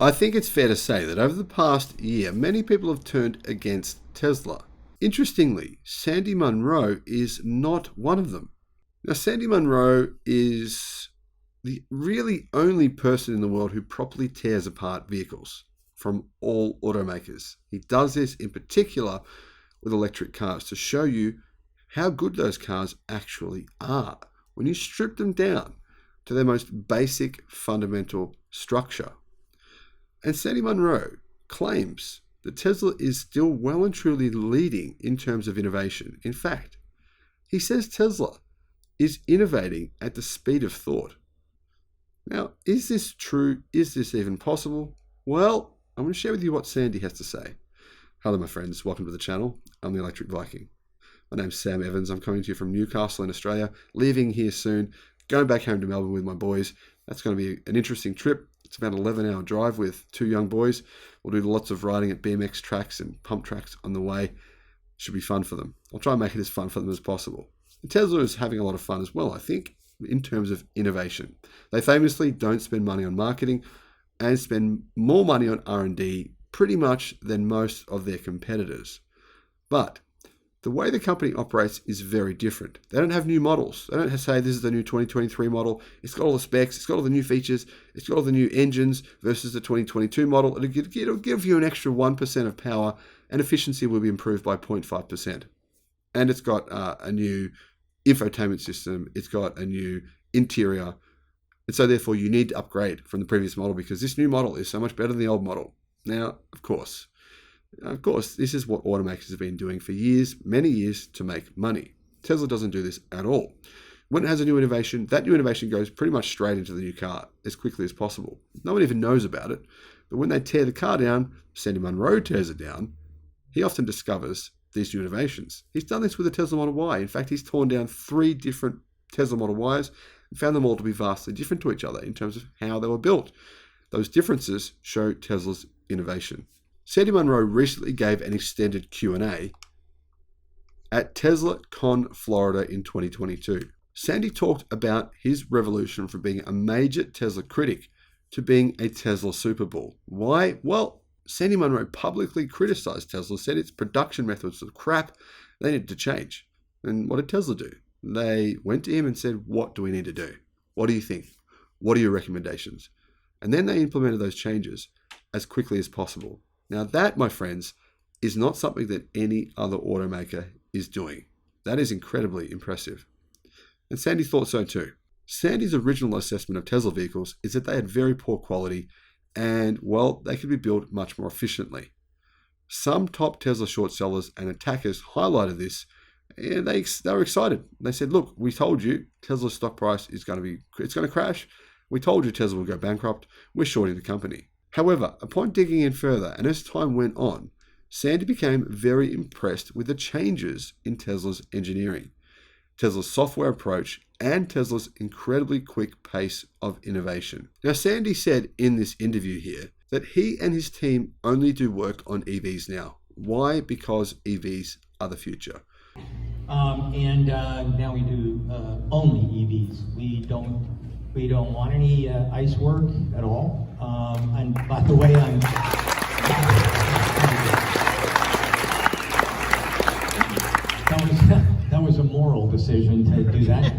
I think it's fair to say that over the past year, many people have turned against Tesla. Interestingly, Sandy Munro is not one of them. Now, Sandy Munro is the really only person in the world who properly tears apart vehicles from all automakers. He does this in particular with electric cars to show you how good those cars actually are when you strip them down to their most basic fundamental structure. And Sandy Munro claims that Tesla is still well and truly leading in terms of innovation. In fact, he says Tesla is innovating at the speed of thought. Now, is this true? Is this even possible? Well, I'm going to share with you what Sandy has to say. Hello, my friends. Welcome to the channel. I'm the Electric Viking. My name's Sam Evans. I'm coming to you from Newcastle in Australia, leaving here soon, going back home to Melbourne with my boys. That's going to be an interesting trip. It's about an 11-hour drive with two young boys. We'll do lots of riding at BMX tracks and pump tracks on the way. Should be fun for them. I'll try and make it as fun for them as possible. And Tesla is having a lot of fun as well, I think, in terms of innovation. They famously don't spend money on marketing and spend more money on R&D pretty much than most of their competitors. But the way the company operates is very different. They don't have new models. They don't say this is the new 2023 model. It's got all the specs. It's got all the new features. It's got all the new engines versus the 2022 model. It'll give you an extra 1% of power, and efficiency will be improved by 0.5%. And it's got a new infotainment system. It's got a new interior. And so therefore you need to upgrade from the previous model because this new model is so much better than the old model. Now, of course, this is what automakers have been doing for years, many years, to make money. Tesla doesn't do this at all. When it has a new innovation, that new innovation goes pretty much straight into the new car as quickly as possible. No one even knows about it. But when they tear the car down, Sandy Munro tears it down, he often discovers these new innovations. He's done this with the Tesla Model Y. In fact, he's torn down 3 different Tesla Model Ys and found them all to be vastly different to each other in terms of how they were built. Those differences show Tesla's innovation. Sandy Munro recently gave an extended Q&A at TeslaCon Florida in 2022. Sandy talked about his revolution from being a major Tesla critic to being a Tesla Super Bowl. Why? Well, Sandy Munro publicly criticized Tesla, said its production methods were crap, they needed to change. And what did Tesla do? They went to him and said, what do we need to do? What do you think? What are your recommendations? And then they implemented those changes as quickly as possible. Now that, my friends, is not something that any other automaker is doing. That is incredibly impressive. And Sandy thought so too. Sandy's original assessment of Tesla vehicles is that they had very poor quality and, well, they could be built much more efficiently. Some top Tesla short sellers and attackers highlighted this, and they were excited. They said, look, we told you Tesla's stock price is going to crash. We told you Tesla will go bankrupt. We're shorting the company. However, upon digging in further and as time went on, Sandy became very impressed with the changes in Tesla's engineering, Tesla's software approach, and Tesla's incredibly quick pace of innovation. Now, Sandy said in this interview here that he and his team only do work on EVs now. Why? Because EVs are the future. Now we do only EVs. We don't want any ICE work at all. And by the way, that was a moral decision to do that.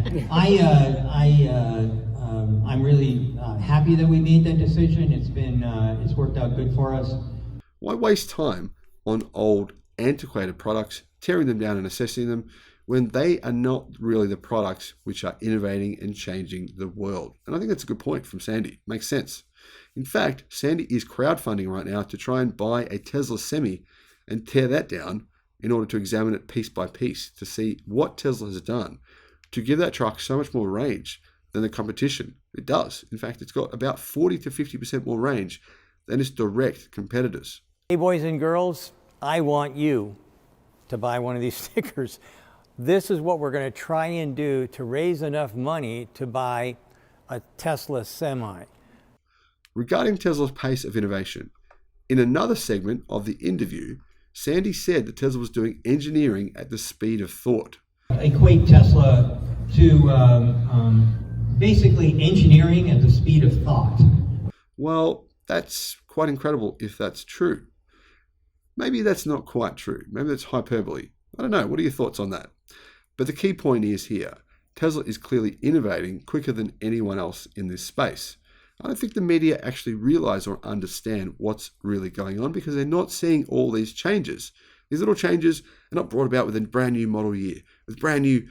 I'm really happy that we made that decision. It's worked out good for us. Why waste time on old, antiquated products, tearing them down and assessing them, when they are not really the products which are innovating and changing the world? And I think that's a good point from Sandy. Makes sense. In fact, Sandy is crowdfunding right now to try and buy a Tesla Semi and tear that down in order to examine it piece by piece to see what Tesla has done to give that truck so much more range than the competition. It does. In fact, it's got about 40 to 50% more range than its direct competitors. Hey, boys and girls, I want you to buy one of these stickers. This is what we're going to try and do to raise enough money to buy a Tesla Semi. Regarding Tesla's pace of innovation, in another segment of the interview, Sandy said that Tesla was doing engineering at the speed of thought. Equate Tesla to basically engineering at the speed of thought. Well, That's quite incredible if that's true. Maybe that's not quite true. Maybe that's hyperbole. I don't know. What are your thoughts on that? But the key point is here, Tesla is clearly innovating quicker than anyone else in this space. I don't think the media actually realize or understand what's really going on because they're not seeing all these changes. These little changes are not brought about with a brand new model year, with brand new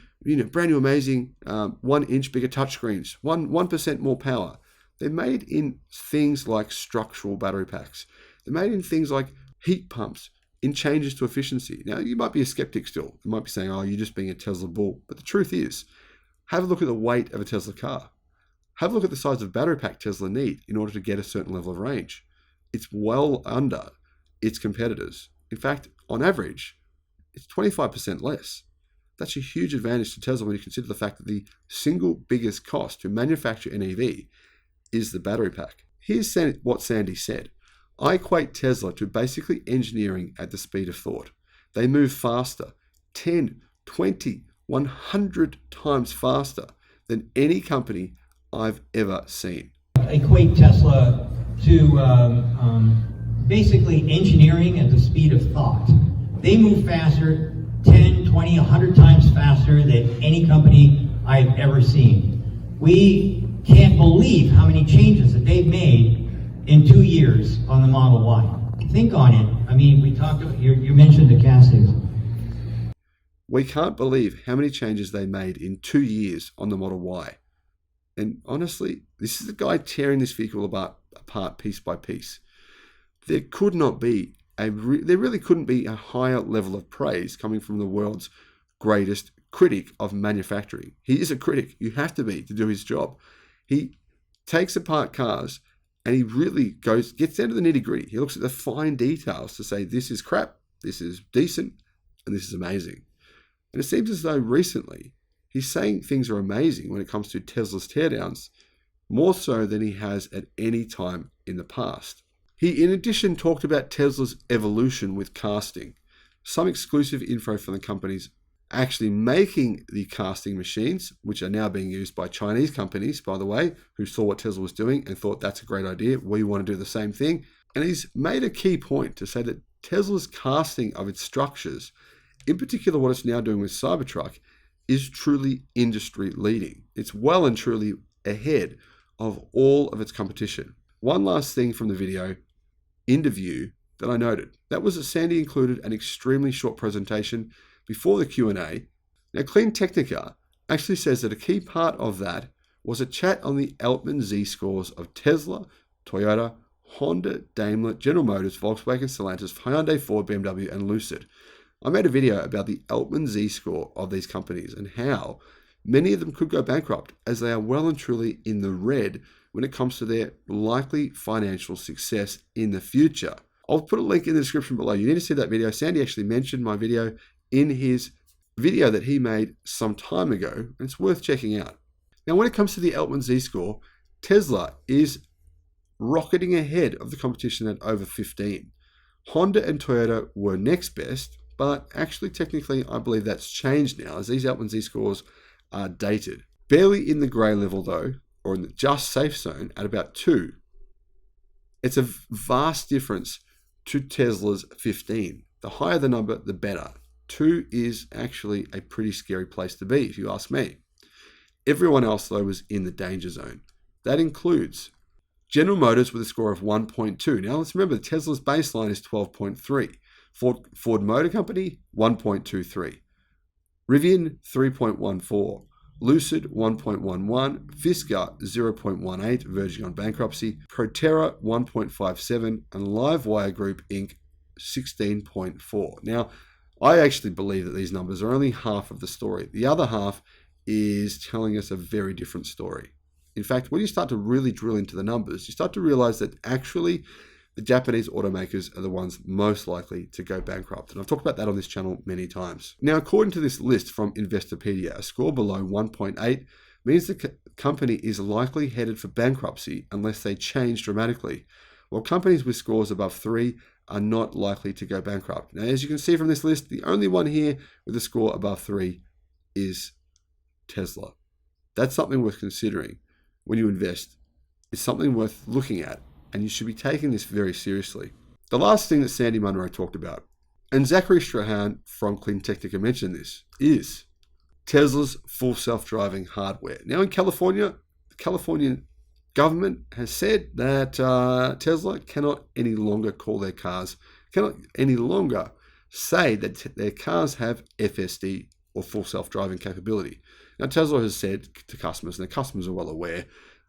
amazing 1 inch bigger touchscreens, 1% more power. They're made in things like structural battery packs. They're made in things like heat pumps, in changes to efficiency. Now, you might be a skeptic still. You might be saying, oh, you're just being a Tesla bull. But the truth is, have a look at the weight of a Tesla car. Have a look at the size of battery pack Tesla need in order to get a certain level of range. It's well under its competitors. In fact, on average, it's 25% less. That's a huge advantage to Tesla when you consider the fact that the single biggest cost to manufacture an EV is the battery pack. Here's what Sandy said. I equate Tesla to basically engineering at the speed of thought. They move faster, 10, 20, 100 times faster than any company I've ever seen. I equate Tesla to basically engineering at the speed of thought. They move faster, 10, 20, 100 times faster than any company I've ever seen. We can't believe how many changes that they've made in 2 years on the Model Y. Think on it. I mean, you mentioned the castings. We can't believe how many changes they made in 2 years on the Model Y. And honestly, this is the guy tearing this vehicle apart piece by piece. There really couldn't be a higher level of praise coming from the world's greatest critic of manufacturing. He is a critic. You have to be to do his job. He takes apart cars and he really gets down to the nitty-gritty. He looks at the fine details to say this is crap, this is decent, and this is amazing. And it seems as though recently he's saying things are amazing when it comes to Tesla's teardowns, more so than he has at any time in the past. He, in addition, talked about Tesla's evolution with casting, some exclusive info from the companies actually making the casting machines, which are now being used by Chinese companies, by the way, who saw what Tesla was doing and thought that's a great idea. We want to do the same thing. And he's made a key point to say that Tesla's casting of its structures, in particular what it's now doing with Cybertruck, is truly industry leading. It's well and truly ahead of all of its competition. One last thing from the video interview that I noted. That was that Sandy included an extremely short presentation before the Q&A. Now, Clean Technica actually says that a key part of that was a chat on the Altman Z scores of Tesla, Toyota, Honda, Daimler, General Motors, Volkswagen, Stellantis, Hyundai, Ford, BMW, and Lucid. I made a video about the Altman Z score of these companies and how many of them could go bankrupt as they are well and truly in the red when it comes to their likely financial success in the future. I'll put a link in the description below. You need to see that video. Sandy actually mentioned my video in his video that he made some time ago, and it's worth checking out. Now, when it comes to the Altman Z score, Tesla is rocketing ahead of the competition at over 15. Honda and Toyota were next best, but actually technically I believe that's changed now as these Altman Z scores are dated. Barely in the grey level though, or in the just safe zone at about 2. It's a vast difference to Tesla's 15. The higher the number, the better. 2 is actually a pretty scary place to be, if you ask me. Everyone else, though, was in the danger zone. That includes General Motors with a score of 1.2. Now, let's remember, Tesla's baseline is 12.3. Ford Motor Company, 1.23. Rivian, 3.14. Lucid, 1.11. Fisker, 0.18, verging on bankruptcy. Aptera, 1.57. And Livewire Group, Inc., 16.4. Now, I actually believe that these numbers are only half of the story. The other half is telling us a very different story. In fact, when you start to really drill into the numbers, you start to realize that actually the Japanese automakers are the ones most likely to go bankrupt. And I've talked about that on this channel many times. Now, according to this list from Investopedia, a score below 1.8 means the company is likely headed for bankruptcy unless they change dramatically, while companies with scores above 3 are not likely to go bankrupt. Now, as you can see from this list, the only one here with a score above 3 is Tesla. That's something worth considering when you invest. It's something worth looking at and you should be taking this very seriously. The last thing that Sandy Munro talked about, and Zachary Strahan from CleanTechnica mentioned this, is Tesla's full self-driving hardware. Now in California, the Californian government has said that Tesla cannot any longer say that their cars have FSD or full self-driving capability. Now Tesla has said to customers, and the customers are well aware,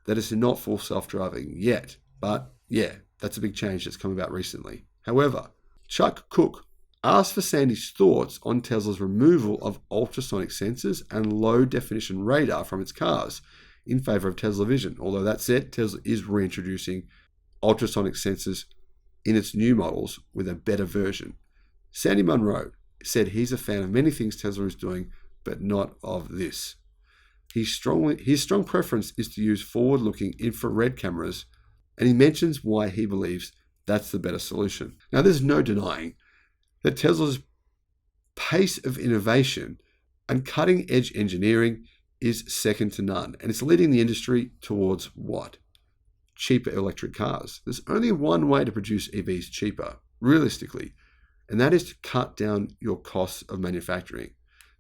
that it's not full self-driving yet. But yeah, that's a big change that's come about recently. However, Chuck Cook asked for Sandy's thoughts on Tesla's removal of ultrasonic sensors and low-definition radar from its cars in favor of Tesla Vision. Although that said, Tesla is reintroducing ultrasonic sensors in its new models with a better version. Sandy Munro said he's a fan of many things Tesla is doing, but not of this. His strong preference is to use forward-looking infrared cameras, and he mentions why he believes that's the better solution. Now, there's no denying that Tesla's pace of innovation and cutting-edge engineering is second to none, and it's leading the industry towards what? Cheaper electric cars. There's only one way to produce EVs cheaper, realistically, and that is to cut down your costs of manufacturing.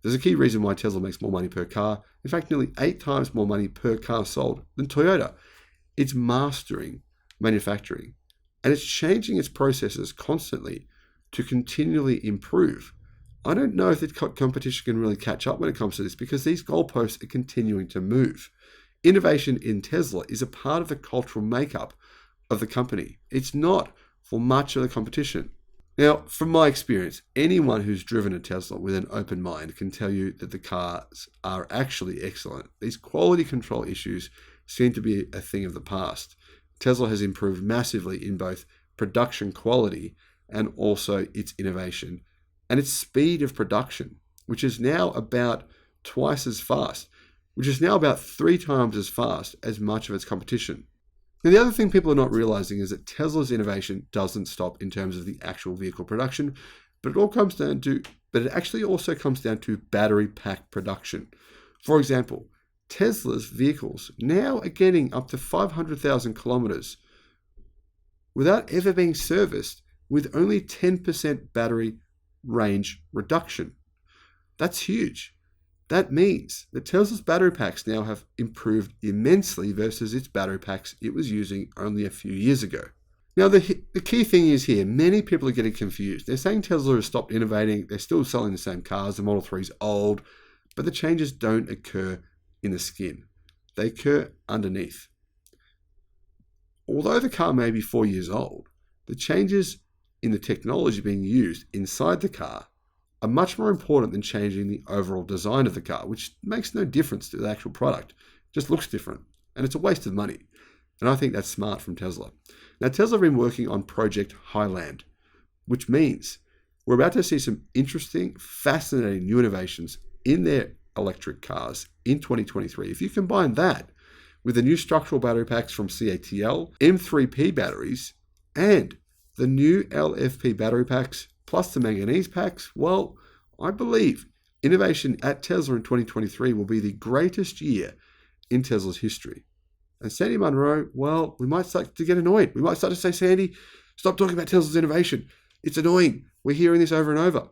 There's a key reason why Tesla makes more money per car. In fact, nearly 8 times more money per car sold than Toyota. It's mastering manufacturing, and it's changing its processes constantly to continually improve. I don't know if the competition can really catch up when it comes to this, because these goalposts are continuing to move. Innovation in Tesla is a part of the cultural makeup of the company. It's not for much of the competition. Now, from my experience, anyone who's driven a Tesla with an open mind can tell you that the cars are actually excellent. These quality control issues seem to be a thing of the past. Tesla has improved massively in both production quality and also its innovation and its speed of production, which is now about twice as fast, which is now about 3 times as fast as much of its competition. Now, the other thing people are not realizing is that Tesla's innovation doesn't stop in terms of the actual vehicle production, but it actually also comes down to battery pack production. For example, Tesla's vehicles now are getting up to 500,000 kilometers without ever being serviced, with only 10% battery range reduction. That's huge. That means that Tesla's battery packs now have improved immensely versus its battery packs it was using only a few years ago. Now, the key thing is here, many people are getting confused. They're saying Tesla has stopped innovating. They're still selling the same cars. The Model 3 is old, but the changes don't occur in the skin. They occur underneath. Although the car may be 4 years old, the changes in the technology being used inside the car are much more important than changing the overall design of the car, which makes no difference to the actual product. It just looks different, and it's a waste of money. And I think that's smart from Tesla. Now, Tesla have been working on Project Highland, which means we're about to see some interesting, fascinating new innovations in their electric cars in 2023. If you combine that with the new structural battery packs from CATL, M3P batteries, and the new LFP battery packs, plus the manganese packs, well, I believe innovation at Tesla in 2023 will be the greatest year in Tesla's history. And Sandy Munro, well, we might start to get annoyed. We might start to say, Sandy, stop talking about Tesla's innovation. It's annoying. We're hearing this over and over.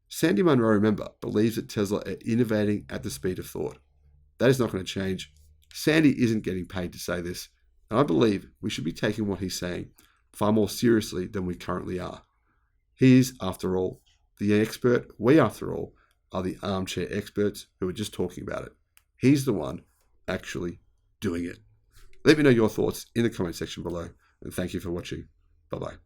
Sandy Munro, remember, believes that Tesla are innovating at the speed of thought. That is not going to change. Sandy isn't getting paid to say this, and I believe we should be taking what he's saying far more seriously than we currently are. He is, after all, the expert. We, after all, are the armchair experts who are just talking about it. He's the one actually doing it. Let me know your thoughts in the comment section below, and thank you for watching. Bye-bye.